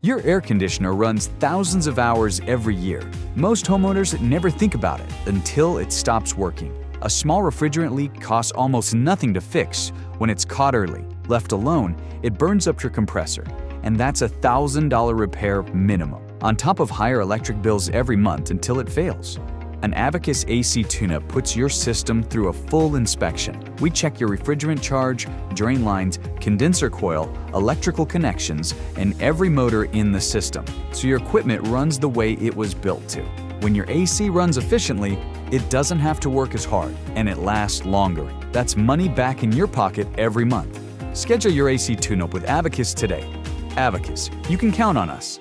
Your air conditioner runs thousands of hours every year. Most homeowners never think about it until it stops working. A small refrigerant leak costs almost nothing to fix when it's caught early. Left alone, it burns up your compressor, and that's a $1,000 repair minimum, on top of higher electric bills every month until it fails. An Abacus AC tune-up puts your system through a full inspection. We check your refrigerant charge, drain lines, condenser coil, electrical connections, and every motor in the system, so your equipment runs the way it was built to. When your AC runs efficiently, it doesn't have to work as hard, and it lasts longer. That's money back in your pocket every month. Schedule your AC tune-up with Abacus today. Abacus, you can count on us.